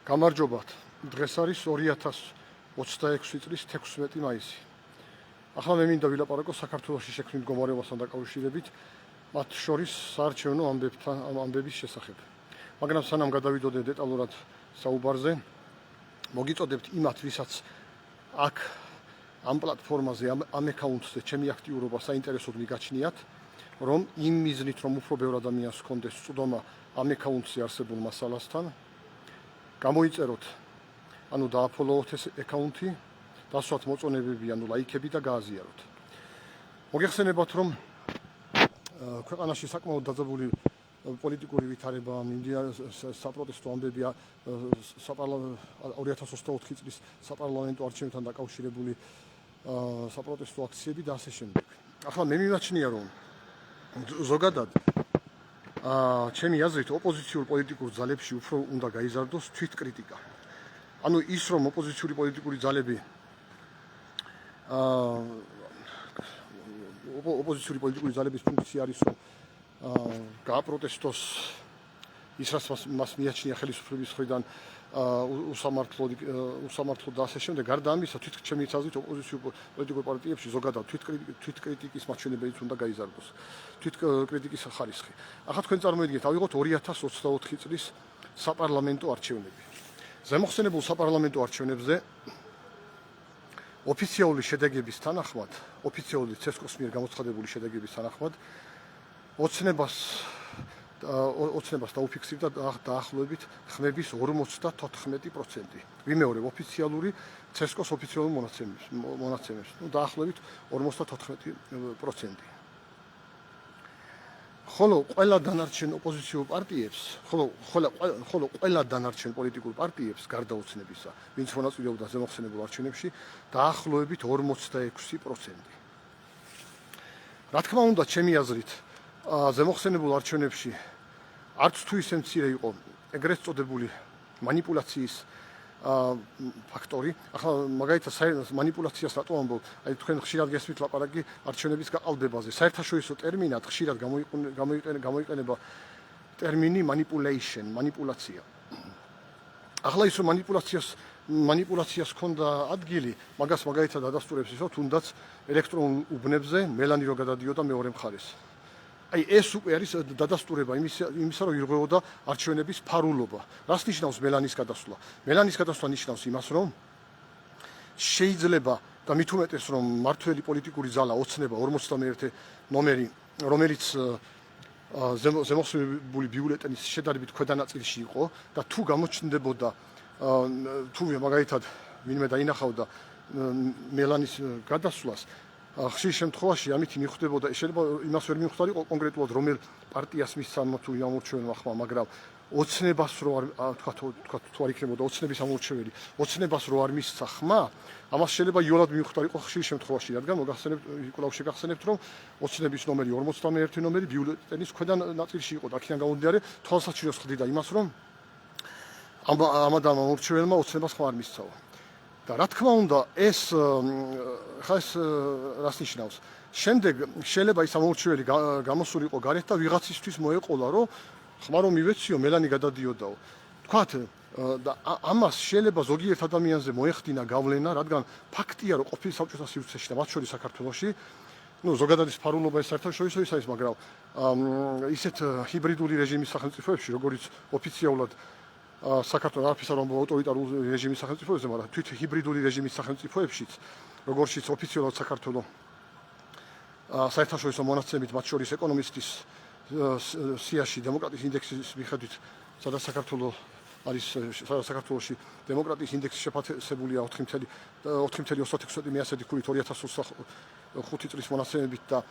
გამარჯობათ. დღეს არის 2026 წლის 16 მაისი. ახლა მე მინდა ვილაპარაკო საქართველოში შექმნილ მდგომარეობასთან დაკავშირებით, მათ შორის საარჩევნო ამბების შესახებ. მაგრამ სანამ გადავიდოდეთ დეტალურად საუბარზე, მოგიწოდებთ იმათ, ვისაც აქ ამ პლატფორმაზე, ამ აკაუნტზე ჩემი აქტიურობა საინტერესოდ მიგაჩნიათ, რომ იმ მიზნით, რომ უფრო ბევრ ადამიანს ჰქონდეს წვდომა ამ აკაუნტზე არსებულ მასალასთან, გამოიწეროთ, ანუ დააფოლოოთ ეს აკაუნტი, დასვათ მოწონებები, ანუ ლაიქები და გააზიაროთ. მოგეხსენებათ, რომ ქვეყანაში საკმაოდ დაძაბული პოლიტიკური ვითარება, საპროტესტო ამბებია 2024 წლის საპარლამენტო არჩევნებთან დაკავშირებული საპროტესტო აქციები და ასე შემდეგ. ახლა მე მიმაჩნია, რომ ზოგადად ჩემი აზრით ოპოზიციურ პოლიტიკურ ძალებში უფრო უნდა გაიზარდოს თვითკრიტიკა. ანუ ის, რომ ოპოზიციური პოლიტიკური ძალები ოპოზიციური პოლიტიკური ძალების ფუნქცია არის, რომ გააპროტესტოს ის, რაც მას მიაჩნია ხელისუფლების მხრიდან უსამართლო და ასე შემდეგ. გარდა ამისა, ჩემი აზრით ოპოზიციურ პოლიტიკურ პარტიებში ზოგადად თვითკრიტიკის მაჩვენებელიც უნდა გაიზარდოს. თვითკრიტიკის ხარისხი. ახლა თქვენ წარმოიდგინეთ, ავიღოთ 2024 წლის საპარლამენტო არჩევნები. ზემოხსენებულ საპარლამენტო არჩევნებზე ოფიციალური შედეგების თანახმად, ოფიციალური ცესკოს მიერ გამოცხადებული შედეგების თანახმად, ოცნებას დაუფიქსირდა დაახლოებით ხმების 54%. ვიმეორებ, ოფიციალური ცესკოს ოფიციალურ მონაცემებს, დაახლოებით 54%. ხოლო ყველა დანარჩენ ოპოზიციურ პარტიებს, ხოლო ყველა დანარჩენ პოლიტიკურ პარტიებს გარდა ოცნებისა, ვინც მონაწილეობდა ზემოხსენებულ არჩევნებში, დაახლოებით 46%. რა თქმა უნდა, ჩემი აზრით, ზემოხსენებულ არჩევნებში არც თუ ისე მცირე იყო ეგრეთ წოდებული მანიპულაციის ფაქტორი. ახლა მაგალითად მანიპულაციას რატო ამბობ? აი თქვენ ხშირად გესმით ლაპარაკი არჩევნების გაყალბებაზე. საერთაშორისო ტერმინად ხშირად გამოიყენება ტერმინი manipulation, მანიპულაცია. ახლა ის რომ მანიპულაციას ჰქონდა ადგილი, მაგას მაგალითად ადასტურებს ის, რომ თუნდაც ელექტრონულ უბნებზე მელანი რო გადადიოდა მეორე მხარეს. აი ეს უკვე არის დადასტურება იმისა, რომ ირღვეოდა არჩევნების ფარულობა. რას ნიშნავს მელანის გადასვლა? მელანის გადასვლა ნიშნავს იმას, რომ შეიძლება და მით უმეტეს, რომ მართველი პოლიტიკური ძალა ოცნება 51 ნომერი, რომელიც ზემოხსენებული ბიულეტენის შედარებით ქვედანაწილში იყო და თუ გამოჩნდებოდა, თუ მაგალითად ვინმე დაინახავდა მელანის გადასვლას, ხშირ შემთხვევაში ამით მიხვდებოდა, შეიძლება იმას ვერ მიხვდარიყო კონკრეტულად რომელ პარტიას მისცა თუ ამორჩეველმა ხმა, მაგრამ ოცნებას რო არ თქვა თუ არ იქნებოდა ოცნების ამორჩეველი, ოცნებას რო არ მისცა ხმა, ამას შეიძლება იოლად მიხვდარიყო ხშირ შემთხვევაში, რადგან მოგახსენებთ, კვლავ შეგახსენებთ, რომ ოცნების ნომერი 51 ნომერი ბიულეტენის ქვედა ნაწილში იყო და აქედან გამომდინარე თვალსაჩინოს ხდიდა იმას, რომ ამ ამორჩეველმა ოცნებას ხმა არ მისცაო. და რა თქმა უნდა, ეს რას ნიშნავს? შემდეგ შეიძლება ის ამორჩეველი გამოსულიყო გარეთ და ვიღაცისთვის მოეყოლა, რომ ხმა რომ მივეციო, მელანი გადადიოდაო. თქვათ და ამას შეიძლება ზოგიერთ ადამიანზე მოეხდინა გავლენა, რადგან ფაქტია, რომ ყოფილი საბჭოთა სივრცეში და მათ შორის საქართველოში, ზოგადად ის ფარულობა ეს საერთაშორისო ის არის, მაგრამ ისეთ ჰიბრიდული რეჟიმის სახელმწიფოებში, როგორც ოფიციალურად საქართველოს არაფერს არ ამბობ ავტორიტარული რეჟიმის სახელმწიფოებზე, მაგრამ თვით ჰიბრიდული რეჟიმის სახელმწიფოებშიც, როგორშიც ოფიციალურად საქართველოს საერთაშორისო მონაცემით, მათ შორის ეკონომისტის სიაში დემოკრატიის ინდექსის მიხედვით, სადაც საქართველოში დემოკრატიის ინდექსი შეფასებულია 4.36 ქულით 2025 წლის მონაცემებით და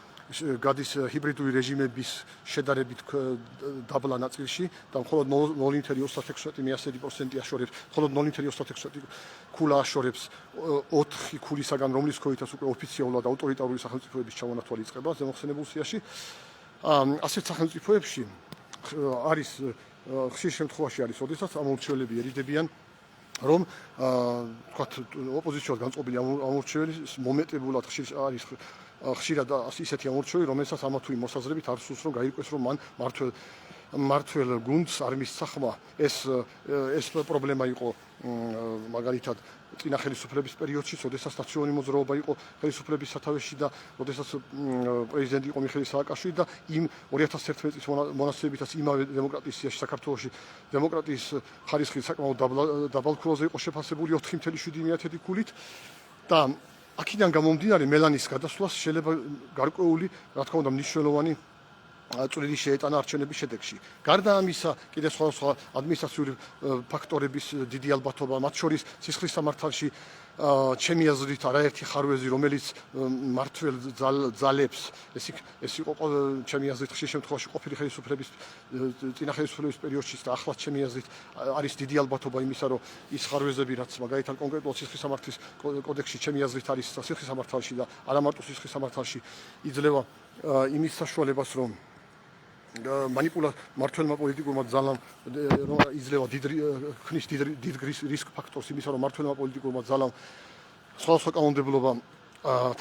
გადის ჰიბრიდული რეჟიმების შედარებით დაბლა ნაწილში და მხოლოდ 0.36% აშორებს, მხოლოდ 0.36 ქულა აშორებს 4 ქულისაგან, რომლის ქვეითაც უკვე ოფიციალურად ავტორიტარული სახელმწიფოების ჩამონათვალი იწყება ზემოხსენებულ სიაში. ასეთ სახელმწიფოებში არის ხშირ შემთხვევაში არის, როდესაც ამორჩეველები ერიდებიან, რომ თქვათ ოპოზიციას განწყობილი ამორჩეველი მომეტებულად არის ხშირად ისეთი ამორჩეველი, რომელსაც ამა თუ იმ მოსაზრებით არ სურს, რომ გაირკვეს, რომ მან მართლ მმართველ გუნდს არ მისცახმა ეს პრობლემა იყო მაგალითად წინა ხელისუფლების პერიოდში, როდესაც ნაციონალური მოძრაობა იყო ხელისუფლების სათავეში და როდესაც პრეზიდენტი იყო მიხეილ სააკაშვილი და იმ 2011 წლის მონაცემებითაც იმავე დემოკრატიის სიაში საქართველოში დემოკრატიის ხარისხი საკმაოდ დაბალ ქულაზე იყო შეფასებული 4.7 ქულით და აქედან გამომდინარე მელანის გადასვლას შეიძლება გარკვეული, რა თქმა უნდა, მნიშვნელოვანი წვლილი შეეტანა არჩევნების შედეგში. გარდა ამისა, კიდევ სხვა ადმინისტრაციული ფაქტორების დიდი ალბათობა, მათ შორის სისხლის სამართალში ჩემი აზრით არაერთი ხარვეზი, რომელიც მმართველ ძალებს, ეს იყო ჩემი აზრით ხშირ შემთხვევაში ყოფილი ხელისუფლების წინა ხელისუფლების პერიოდში და ახლაც ჩემი აზრით არის დიდი ალბათობა იმისა, რომ ის ხარვეზები, რაც მაგალითად კონკრეტულად სისხლის სამართლის კოდექსში ჩემი აზრით არის სისხლის სამართალში და არა მარტო სისხლის სამართალში იძლევა იმის საშუალებას, რომ მმართველმა პოლიტიკურმა ძალამ იძლევა ქმნის დიდ რისკ ფაქტორს იმისა, რომ მმართველმა პოლიტიკურმა ძალამ სხვადასხვა კანონმდებლობა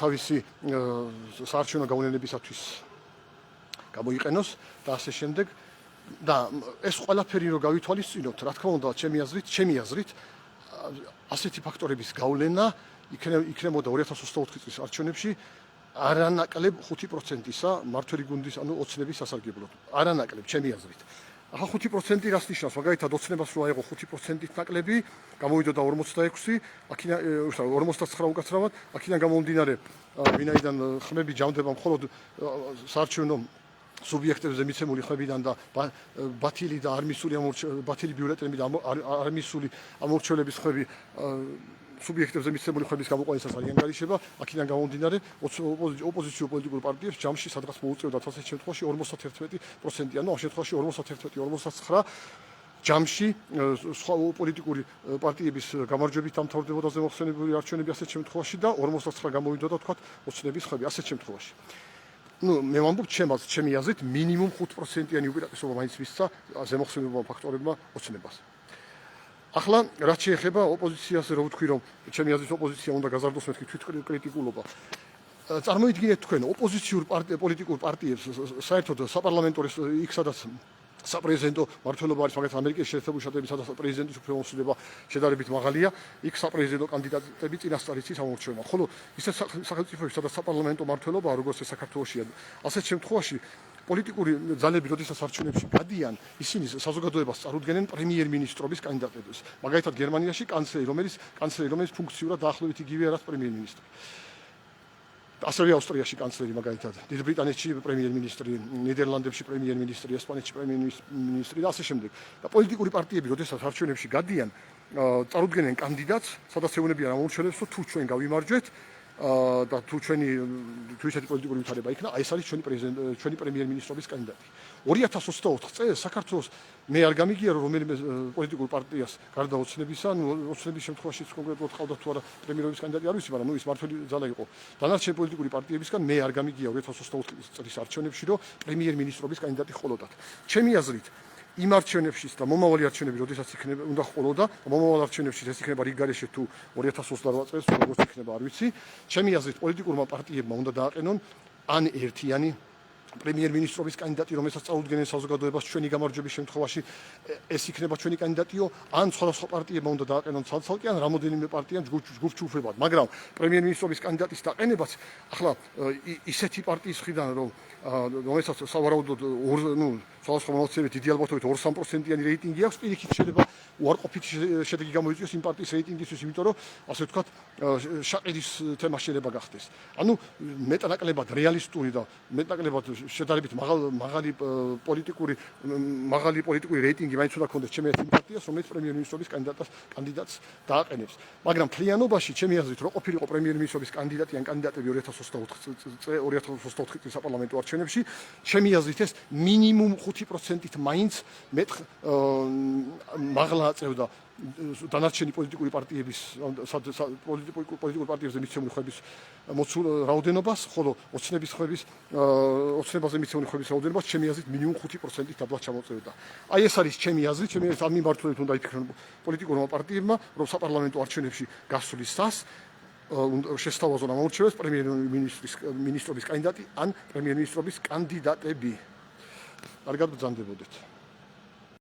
თავისი საარჩევნო გავლენებისათვის გამოიყენოს და ასე შემდეგ და ეს ყველაფერი რო გავითვალისწინოთ, რა თქმა უნდა, ჩემი აზრით ასეთი ფაქტორების გავლენა იქნებოდა 2024 წლის არჩევნებში არანაკლებ 5%-ისა მმართველი გუნდის ოცნების სასარგებლოდ. არანაკლებ, ჩემი აზრით. ახლა 5% რას ნიშნავს? მაგალითად, ოცნებას რო აიღო 5%-ით ნაკლები, გამოვიდოდა 46, 59 უკაცრავად, აქედან გამომდინარე, ვინაიდან ხმები ჯამდება მხოლოდ საარჩევნო სუბიექტებზე მიცემული ხმებიდან და ბათილი ბიულეტენები და არ მისული ამორჩევლების ხმები სუბიექტებზე მიცემული ხმების გამოყვანისას არიან გარიშება, აქედან გამომდინარე ოპოზიციურ პოლიტიკურ პარტიებს ჯამში სადღაც მოუწევდათ ასეთ შემთხვევაში 51%, ანუ ამ შემთხვევაში 51-59 ჯამში სხვა პოლიტიკური პარტიების გამარჯვებით დამთავრდებოდა ზემოხსენებული არჩევნები ასეთ შემთხვევაში და 49 გამოვიდოდა თქვათ ოცნების ხმები ასეთ შემთხვევაში. მე ვამბობ ჩემი აზრით მინიმუმ 5%-იანი უპირატესობა მაინც მისცა ზემოხსენებულმა ფაქტორებმა ოცნებას. ახლა რაც შეეხება ოპოზიციას, რო ვთქვი, რომ ჩემი აზრით ოპოზიცია უნდა გაზარდოს მეთქი თვითკრიტიკულობა. წარმოიდგინეთ თქვენ ოპოზიციურ პოლიტიკურ პარტიებს საერთოდ საპარლამენტო იქ სადაც საპრეზიდენტო მმართველობა არის, მაგალითად ამერიკის შეერთებული შტატების სადაც პრეზიდენტის უფლებამოსილება შედარებით მაღალია, იქ საპრეზიდენტო კანდიდატები წინასწარ იცის ამორჩევება. ხოლო ისეთ სახელმწიფოებში სადაც საპარლამენტო მმართველობაა, როგორც ეს საქართველოშია, ასეთ შემთხვევაში პოლიტიკური ძალები, როდესაც არჩევნებში გადიან, ისინი საზოგადოებას წარუდგენენ პრემიერ-მინისტრობის კანდიდატებს. მაგალითად გერმანიაში კანცლერი, რომელიც ფუნქციურად დაახლოებით იგივეა, რაც პრემიერ-მინისტრი. ასევე ავსტრიაში კანცლერი მაგალითად, დიდ ბრიტანეთში პრემიერ-მინისტრი, ნიდერლანდებში პრემიერ-მინისტრი, ესპანეთში პრემიერ-მინისტრი და ასე შემდეგ. და პოლიტიკური პარტიები, როდესაც არჩევნებში გადიან, წარუდგენენ კანდიდატს, სადაც ეუბნებიან ამორჩევლებს, თუ ჩვენ გავიმარჯვეთ და თუ ჩვენი ისეთი პოლიტიკური ვითარება იქნა, აი ეს არის ჩვენი პრემიერ-მინისტრობის კანდიდატი. 2024 წელს საქართველოს მე არ გამიგია, რომ რომელიმე პოლიტიკურ პარტიას გარდა ოცნებისა, ოცნების შემთხვევაში კონკრეტულად ყავდა თუ არა პრემიერობის კანდიდატი არ ვიცი, მაგრამ ის მართველი ძალა იყო. დანარჩენი პოლიტიკური პარტიებისგან მე არ გამიგია 2024 წლის არჩევნებში, რომ პრემიერ-მინისტრობის კანდიდატი ყოლოდათ. ჩემი აზრით იმ არჩევნებშიც და მომავალი არჩევნები, როდესაც უნდა ყოლოდა, მომავალ არჩევნებში ეს იქნება რიგგარეშე თუ 2028 წელს, როგორც იქნება არ ვიცი. ჩემი აზრით პოლიტიკურმა პარტიებმა უნდა დააყენონ ან ერთიანი პრემიერ-მინისტრობის კანდიდატი, რომელსაც წარუდგენენ საზოგადოებას ჩვენი გამარჯვების შემთხვევაში, ეს იქნება ჩვენი კანდიდატიო, ან სხვადასხვა პარტიებმა უნდა დააყენონ ცალ-ცალკე, ან რამოდენიმე პარტიამ ჯგუფ-ჯგუფებად. მაგრამ პრემიერ-მინისტრობის კანდიდატის დაყენებაც, ახლა ისეთი პარტიის მხრიდან, რომელსაც სავარაუდოდ სხვადასხვა მონაცემებით დიდი ალბათობით 2-3%-იანი რეიტინგი აქვს, პირიქით შეიძლება უარყოფითი შედეგი გამოიწვიოს იმ პარტიის რეიტინგისთვის, იმიტომ რომ ასე ვთქვათ, შაყირის თემა შეიძლება გახდეს. ანუ მეტნაკლებად რეალისტური და მეტნაკლებად შედარებით მაღალი პოლიტიკური რეიტინგი მაინც უნდა გქონდეს ჩემი ერთ პარტიას, რომელიც პრემიერ-მინისტრობის კანდიდატს დააყენებს. მაგრამ მთლიანობაში ჩემი აზრით, რო ყოფილიყო პრემიერ-მინისტრობის კანდიდატი ან კანდიდატები 2024 წლის საპარლამენტო არჩევნებში, ჩემი აზრით ეს მინიმუმ 5%-ით მაინც მაღლა აწევდა დანარჩენი პოლიტიკური პარტიებზე მიცემული ხმების რაოდენობას, ხოლო ოცნებაზე მიცემული ხმების რაოდენობას ჩემი აზრით მინიმუმ 5%-ით დაბლა ჩამოწევდა. აი ეს არის ჩემი აზრით, ამ მიმართულებით უნდა იფიქრონ პოლიტიკურმა პარტიებმა, რომ საპარლამენტო არჩევნებში გასვლისას შესთავაზონ ამორჩევებს პრემიერ-მინისტრობის კანდიდატი ან პრემიერ-მინისტრობის კანდიდატები. კარგად ბრძანდებოდეთ.